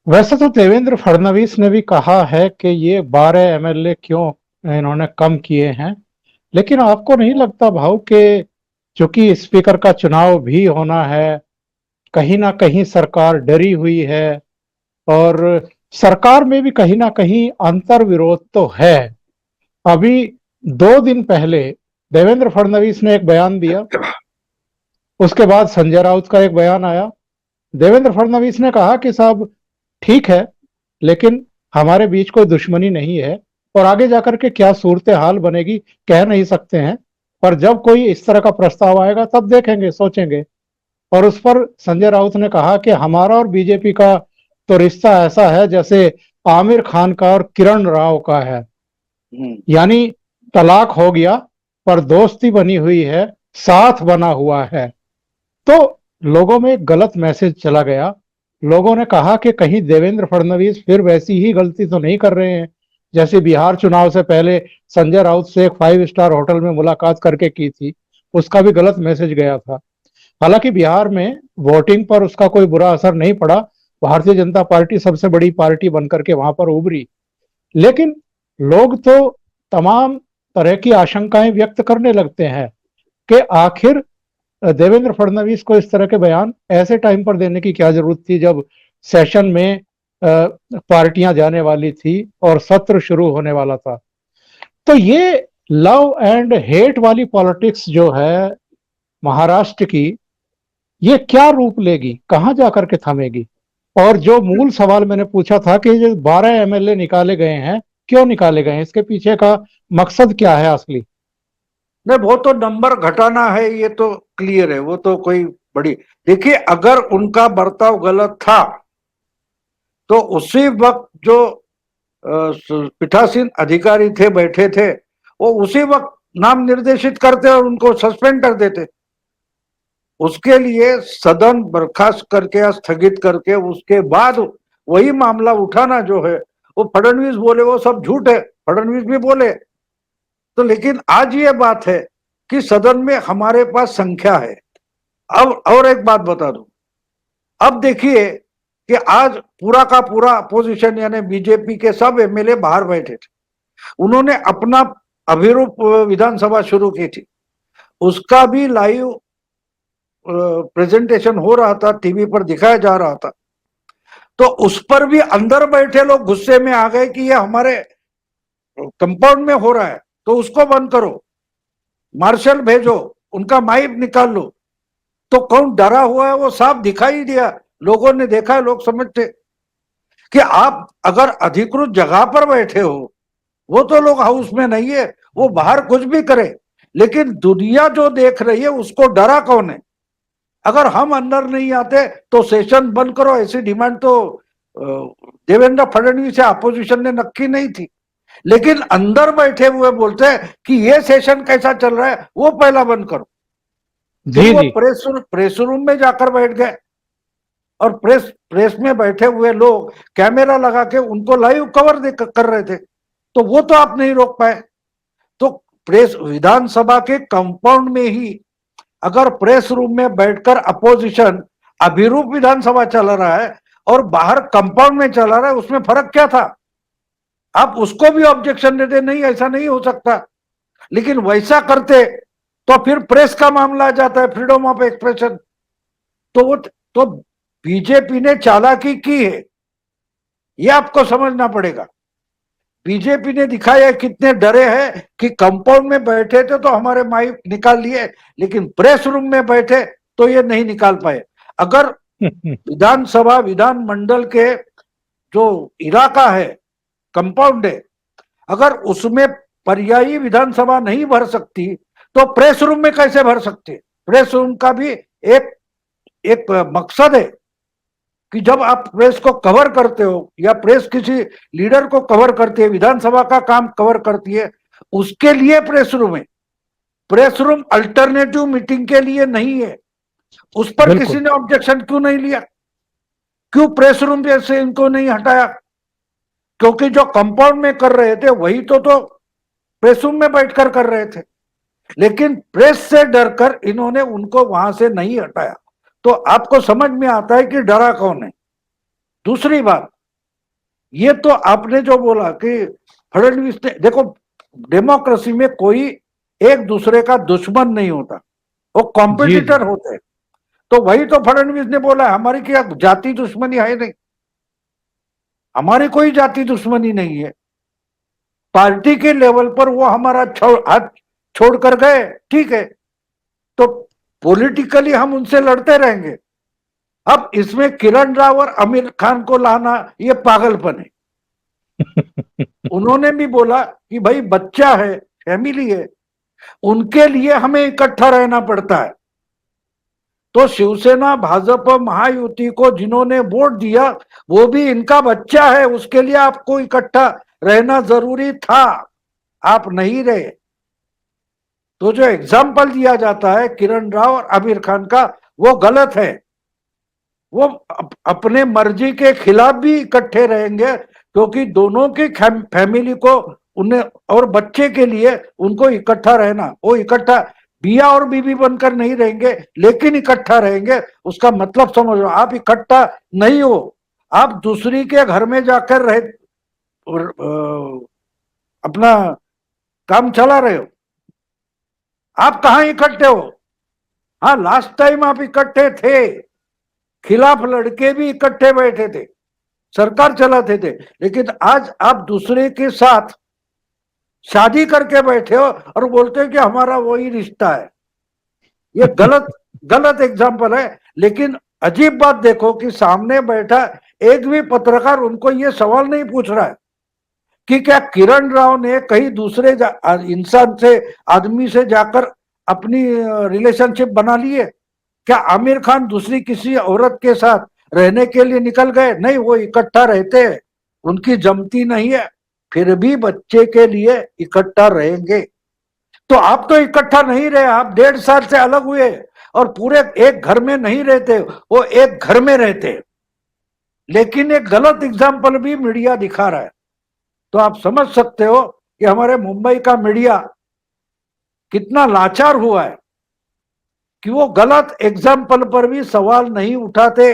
वैसे तो देवेंद्र फडणवीस ने भी कहा है कि ये 12 एमएलए क्यों इन्होंने कम किए हैं। लेकिन आपको नहीं लगता भाव कि चूंकि स्पीकर का चुनाव भी होना है, कहीं ना कहीं सरकार डरी हुई है, और सरकार में भी कहीं ना कहीं अंतर विरोध तो है। अभी 2 दिन पहले देवेंद्र फडणवीस ने एक बयान दिया, उसके बाद संजय राउत का एक बयान आया। देवेंद्र फडणवीस ने कहा कि साहब ठीक है, लेकिन हमारे बीच कोई दुश्मनी नहीं है, और आगे जाकर के क्या सूरत हाल बनेगी कह नहीं सकते हैं, पर जब कोई इस तरह का प्रस्ताव आएगा तब देखेंगे, सोचेंगे। और उस पर संजय राउत ने कहा कि हमारा और बीजेपी का तो रिश्ता ऐसा है जैसे आमिर खान का और किरण राव का है। यानी तलाक हो गया पर दोस्ती बनी हुई है, साथ बना हुआ है। तो लोगों में एक गलत मैसेज चला गया। लोगों ने कहा कि कहीं देवेंद्र फडणवीस फिर वैसी ही गलती तो नहीं कर रहे हैं जैसे बिहार चुनाव से पहले संजय राउत से एक 5 स्टार होटल में मुलाकात करके की थी। उसका भी गलत मैसेज गया था। हालांकि बिहार में वोटिंग पर उसका कोई बुरा असर नहीं पड़ा। भारतीय जनता पार्टी सबसे बड़ी पार्टी बनकर के वहां पर उभरी। लेकिन लोग तो तमाम तरह की आशंकाएं व्यक्त करने लगते हैं कि आखिर देवेंद्र फडणवीस को इस तरह के बयान ऐसे टाइम पर देने की क्या जरूरत थी जब सेशन में पार्टियां जाने वाली थी और सत्र शुरू होने वाला था। तो ये लव एंड हेट वाली पॉलिटिक्स जो है महाराष्ट्र की, ये क्या रूप लेगी, कहां जाकर के थमेगी। और जो मूल सवाल मैंने पूछा था कि जो 12 एमएलए निकाले गए हैं, क्यों निकाले गए हैं, इसके पीछे का मकसद क्या है असली। नहीं, वो तो नंबर घटाना है, ये तो क्लियर है। वो तो कोई बड़ी, देखिए, अगर उनका बर्ताव गलत था तो उसी वक्त जो पीठासीन अधिकारी थे, बैठे थे, वो उसी वक्त नाम निर्देशित करते और उनको सस्पेंड कर देते। उसके लिए सदन बर्खास्त करके या स्थगित करके उसके बाद वही मामला उठाना जो है, वो फडणवीस बोले वो सब झूठ है, फडणवीस भी बोले। तो लेकिन आज ये बात है कि सदन में हमारे पास संख्या है। अब और एक बात बता दूं, अब देखिए कि आज पूरा का पूरा अपोजिशन यानी बीजेपी के सब एमएलए बाहर बैठे थे। उन्होंने अपना अभिरूप विधानसभा शुरू की थी, उसका भी लाइव प्रेजेंटेशन हो रहा था, टीवी पर दिखाया जा रहा था। तो उस पर भी अंदर बैठे लोग गुस्से में आ गए कि ये हमारे कंपाउंड में हो रहा है, तो उसको बंद करो, मार्शल भेजो, उनका माइक निकाल लो। तो कौन डरा हुआ है वो साफ दिखाई दिया, लोगों ने देखा, लोग समझते कि आप अगर अधिकृत जगह पर बैठे हो, वो तो लोग हाउस में नहीं है, वो बाहर कुछ भी करे, लेकिन दुनिया जो देख रही है उसको डरा कौन है। अगर हम अंदर नहीं आते तो सेशन बंद करो, ऐसी डिमांड तो देवेंद्र फडणवीस या अपोजिशन ने नक्की नहीं थी। लेकिन अंदर बैठे हुए बोलते हैं कि ये सेशन कैसा चल रहा है, वो पहला बंद करो। फिर जी वो जी। प्रेस रूम में जाकर बैठ गए, और प्रेस में बैठे हुए लोग कैमरा लगा के उनको लाइव कवर कर रहे थे, तो वो तो आप नहीं रोक पाए। तो प्रेस विधानसभा के कंपाउंड में ही अगर प्रेस रूम में बैठकर अपोजिशन अभिरूप विधानसभा चला रहा है और बाहर कंपाउंड में चला रहा है, उसमें फर्क क्या था। आप उसको भी ऑब्जेक्शन देते, नहीं ऐसा नहीं हो सकता, लेकिन वैसा करते तो फिर प्रेस का मामला आ जाता है, फ्रीडम ऑफ एक्सप्रेशन। तो वो तो बीजेपी ने चालाकी की है, ये आपको समझना पड़ेगा। बीजेपी ने दिखाया कितने डरे हैं कि कंपाउंड में बैठे थे तो हमारे माइक निकाल लिए, लेकिन प्रेस रूम में बैठे तो ये नहीं निकाल पाए। अगर विधानसभा विधानमंडल के जो इलाका है, कंपाउंड है, अगर उसमें पर्यायी विधानसभा नहीं भर सकती तो प्रेस रूम में कैसे भर सकते। प्रेस रूम का भी एक एक मकसद है कि जब आप प्रेस को कवर करते हो या प्रेस किसी लीडर को कवर करती है, विधानसभा का काम कवर करती है, उसके लिए प्रेस रूम है। प्रेस रूम अल्टरनेटिव मीटिंग के लिए नहीं है। उस पर किसी बिल्कुल। ने ऑब्जेक्शन क्यों नहीं लिया, क्यों प्रेस रूम से इनको नहीं हटाया। क्योंकि जो कंपाउंड में कर रहे थे वही तो प्रेस रूम में बैठकर कर रहे थे, लेकिन प्रेस से डरकर इन्होंने उनको वहां से नहीं हटाया। तो आपको समझ में आता है कि डरा कौन है। दूसरी बात, ये तो आपने जो बोला कि फडणवीस ने, देखो डेमोक्रेसी में कोई एक दूसरे का दुश्मन नहीं होता, वो जी कॉम्पिटिटर होते हैं। तो वही तो फडणवीस ने बोला, हमारी क्या जाति दुश्मनी है? नहीं, हमारी कोई जाति दुश्मनी नहीं है। पार्टी के लेवल पर वो हमारा हाथ छोड़ कर गए, ठीक है, तो पॉलिटिकली हम उनसे लड़ते रहेंगे। अब इसमें किरण राव और आमिर खान को लाना ये पागलपन है। उन्होंने भी बोला कि भाई बच्चा है, फैमिली है, उनके लिए हमें इकट्ठा रहना पड़ता है। तो शिवसेना भाजपा महायुति को जिन्होंने वोट दिया वो भी इनका बच्चा है, उसके लिए आपको इकट्ठा रहना जरूरी था, आप नहीं रहे। तो जो एग्जाम्पल दिया जाता है किरण राव और आमिर खान का, वो गलत है। वो अपने मर्जी के खिलाफ भी इकट्ठे रहेंगे, क्योंकि दोनों की फैमिली को, उन्हें और बच्चे के लिए उनको इकट्ठा रहना, वो इकट्ठा बिया और बीबी बनकर नहीं रहेंगे, लेकिन इकट्ठा रहेंगे। उसका मतलब समझ लो, आप इकट्ठा नहीं हो, आप दूसरी के घर में जाकर रहे अपना काम चला रहे हो। आप कहां इकट्ठे हो? हाँ, लास्ट टाइम आप इकट्ठे थे, खिलाफ लड़के भी इकट्ठे बैठे थे, सरकार चलाते थे, लेकिन आज आप दूसरे के साथ शादी करके बैठे हो और बोलते हो कि हमारा वही रिश्ता है। ये गलत गलत एग्जाम्पल है। लेकिन अजीब बात देखो कि सामने बैठा एक भी पत्रकार उनको ये सवाल नहीं पूछ रहा है कि क्या किरण राव ने कहीं दूसरे इंसान से, आदमी से जाकर अपनी रिलेशनशिप बना ली है? क्या आमिर खान दूसरी किसी औरत के साथ रहने के लिए निकल गए? नहीं, वो इकट्ठा रहते हैं, उनकी जमती नहीं है, फिर भी बच्चे के लिए इकट्ठा रहेंगे। तो आप तो इकट्ठा नहीं रहे, आप 1.5 साल से अलग हुए और पूरे एक घर में नहीं रहते, वो एक घर में रहते। लेकिन एक गलत एग्जाम्पल भी मीडिया दिखा रहा है। तो आप समझ सकते हो कि हमारे मुंबई का मीडिया कितना लाचार हुआ है कि वो गलत एग्जाम्पल पर भी सवाल नहीं उठाते।